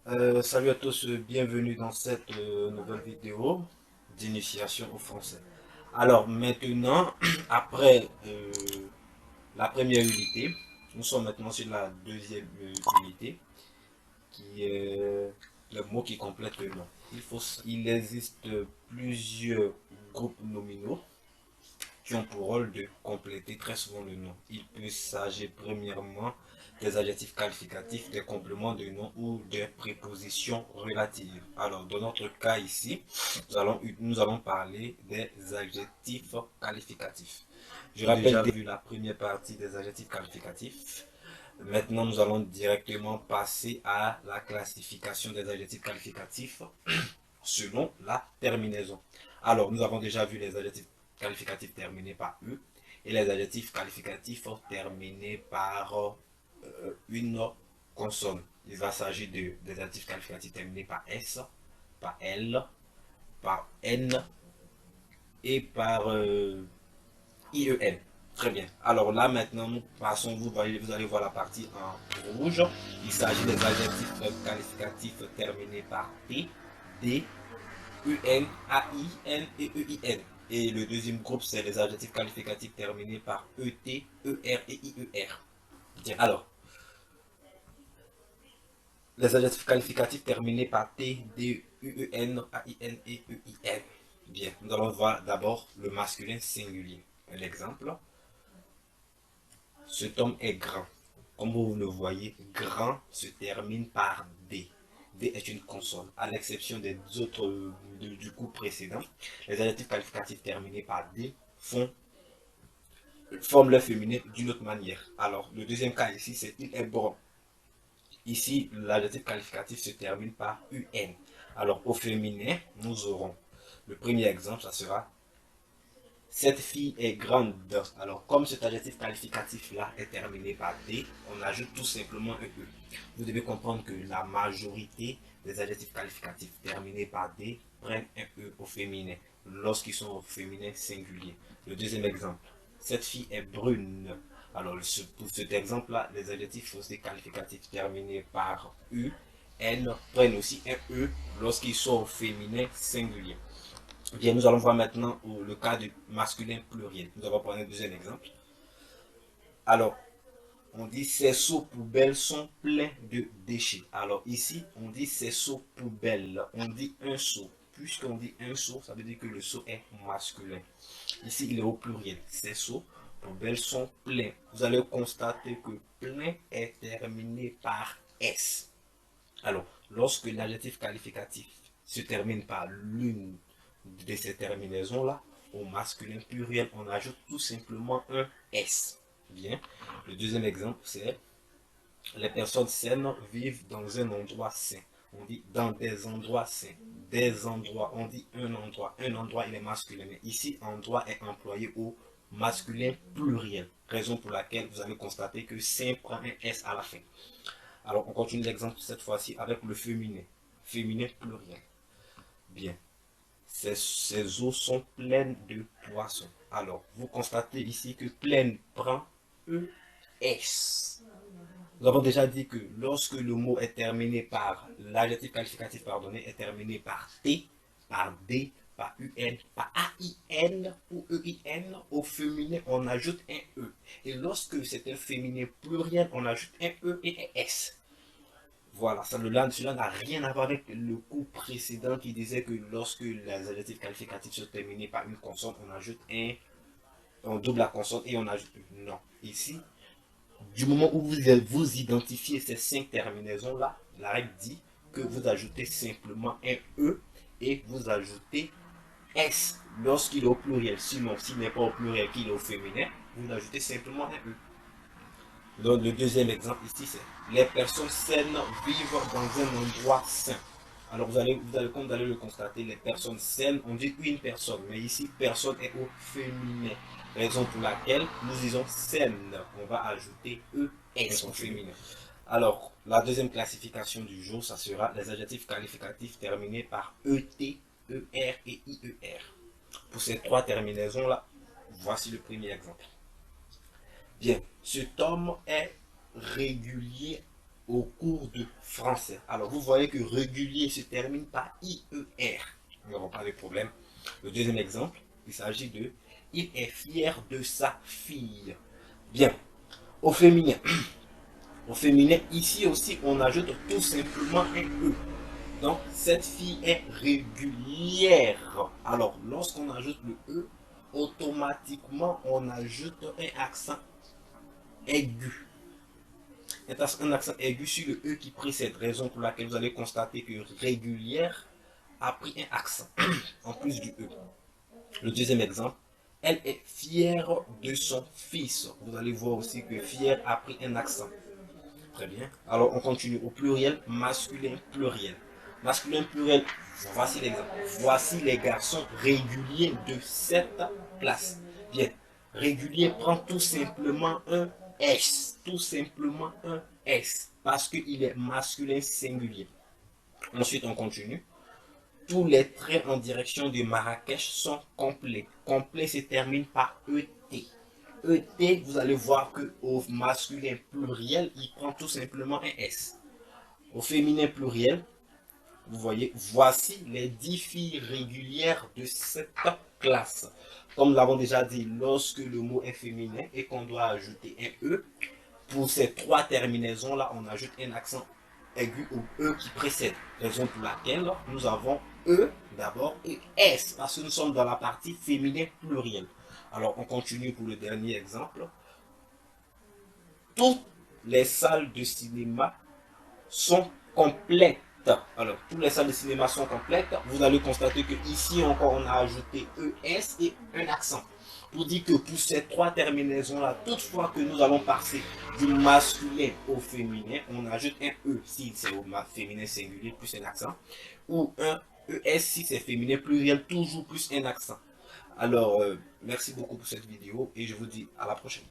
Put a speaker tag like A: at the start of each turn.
A: Salut à tous, bienvenue dans cette nouvelle vidéo d'initiation au français. Alors maintenant, après la première unité, nous sommes maintenant sur la deuxième unité qui est le mot qui complète le nom. Il existe plusieurs groupes nominaux qui ont pour rôle de compléter très souvent le nom. Il peut s'agir premièrement des adjectifs qualificatifs, des compléments de nom ou des prépositions relatives. Alors, dans notre cas ici, nous allons parler des adjectifs qualificatifs. Je rappelle déjà vu la première partie des adjectifs qualificatifs. Maintenant, nous allons directement passer à la classification des adjectifs qualificatifs selon la terminaison. Alors, nous avons déjà vu les adjectifs qualificatifs terminés par E et les adjectifs qualificatifs terminés par une consonne. Il va s'agir des adjectifs qualificatifs terminés par S, par L, par N et par IEN. Très bien. Alors là, maintenant, nous passons, vous allez voir la partie en rouge. Il s'agit des adjectifs qualificatifs terminés par T, D, UN, AIN et EIN. Et le deuxième groupe, c'est les adjectifs qualificatifs terminés par ET, ER et IER. Bien. Alors, les adjectifs qualificatifs terminés par T, D, UN, AIN et EIN. Bien, nous allons voir d'abord le masculin singulier. Un exemple, cet homme est grand. Comme vous le voyez, grand se termine par D. D est une consonne. À l'exception des autres du coup précédent, les adjectifs qualificatifs terminés par D forment le féminin d'une autre manière. Alors, le deuxième cas ici, c'est il est brun. Ici, l'adjectif qualificatif se termine par UN. Alors, au féminin, nous aurons le premier exemple, ça sera cette fille est grande. Alors, comme cet adjectif qualificatif-là est terminé par D, on ajoute tout simplement un E. Vous devez comprendre que la majorité des adjectifs qualificatifs terminés par D prennent un E au féminin lorsqu'ils sont au féminin singulier. Le deuxième exemple, cette fille est brune. Alors, pour cet exemple-là, les adjectifs aussi qualificatifs terminés par U, N prennent aussi un E lorsqu'ils sont au féminin singulier. Bien, nous allons voir maintenant le cas du masculin pluriel. Nous allons prendre un deuxième exemple. Alors, on dit ces seaux poubelles sont pleins de déchets. Alors ici, on dit ces seaux poubelles. On dit un seau. Puisqu'on dit un seau, ça veut dire que le seau est masculin. Ici, il est au pluriel. Ces seaux poubelles sont pleins. Vous allez constater que plein est terminé par S. Alors, lorsque l'adjectif qualificatif se termine par l'une de ces terminaisons-là, au masculin pluriel, on ajoute tout simplement un S. Bien. Le deuxième exemple, c'est les personnes saines vivent dans un endroit sain. On dit dans des endroits sains. Des endroits, on dit un endroit. Un endroit, il est masculin. Mais ici, endroit est employé au masculin pluriel. Raison pour laquelle vous allez constater que sain prend un S à la fin. Alors, on continue l'exemple cette fois-ci avec le féminin. Féminin pluriel. Bien. Ces eaux sont pleines de poissons. Alors, vous constatez ici que pleine prend ES. Nous avons déjà dit que lorsque le mot est terminé par l'adjectif qualificatif, pardonnez, est terminé par T, par D, par UN, par AIN ou EIN, au féminin, on ajoute un E. Et lorsque c'est un féminin pluriel, on ajoute un E et un S. Voilà, cela n'a rien à voir avec le coup précédent qui disait que lorsque les adjectifs qualificatifs sont terminés par une consonne, on ajoute on double la consonne et on ajoute un. Non. Ici, du moment où vous identifiez ces cinq terminaisons-là, la règle dit que vous ajoutez simplement un E et vous ajoutez S lorsqu'il est au pluriel. Sinon, s'il n'est pas au pluriel, qu'il est au féminin, vous ajoutez simplement un E. Donc, le deuxième exemple ici, c'est les personnes saines vivent dans un endroit sain. Alors, comme vous allez le constater, les personnes saines, on dit une personne, mais ici, personne est au féminin. Raison pour laquelle nous disons saine. On va ajouter ES au féminin. Alors, la deuxième classification du jour, ça sera les adjectifs qualificatifs terminés par ET, ER et IER. Pour ces trois terminaisons-là, voici le premier exemple. Bien, cet homme est régulier au cours de français. Alors, vous voyez que régulier se termine par IER. Nous n'avons pas de problème. Le deuxième exemple, il s'agit de il est fier de sa fille. Bien. Au féminin. Au féminin, ici aussi, on ajoute tout simplement un E. Donc, cette fille est régulière. Alors, lorsqu'on ajoute le E, automatiquement, on ajoute un accent aigu. Un accent aigu sur le E qui précède, raison pour laquelle vous allez constater que régulière a pris un accent en plus du E. Le deuxième exemple, elle est fière de son fils. Vous allez voir aussi que fière a pris un accent. Très bien. Alors on continue au pluriel, masculin pluriel. Masculin pluriel, voici l'exemple. Voici les garçons réguliers de cette classe. Bien, régulier prend tout simplement un S. Tout simplement un S. Parce qu'il est masculin singulier. Ensuite, on continue. Tous les traits en direction de Marrakech sont complets. Complet se termine par ET. ET, vous allez voir que au masculin pluriel, il prend tout simplement un S. Au féminin pluriel, vous voyez, voici les 10 filles régulières de cette classe. Comme nous l'avons déjà dit, lorsque le mot est féminin et qu'on doit ajouter un E, pour ces trois terminaisons-là, on ajoute un accent aigu au E qui précède. Raison pour laquelle nous avons E d'abord et S, parce que nous sommes dans la partie féminin pluriel. Alors, on continue pour le dernier exemple. Toutes les salles de cinéma sont complètes. Alors, toutes les salles de cinéma sont complètes. Vous allez constater que ici encore, on a ajouté ES et un accent. Pour dire que pour ces trois terminaisons-là, toutefois que nous allons passer du masculin au féminin, on ajoute un E si c'est au féminin singulier plus un accent, ou un ES si c'est féminin pluriel, toujours plus un accent. Alors, merci beaucoup pour cette vidéo et je vous dis à la prochaine.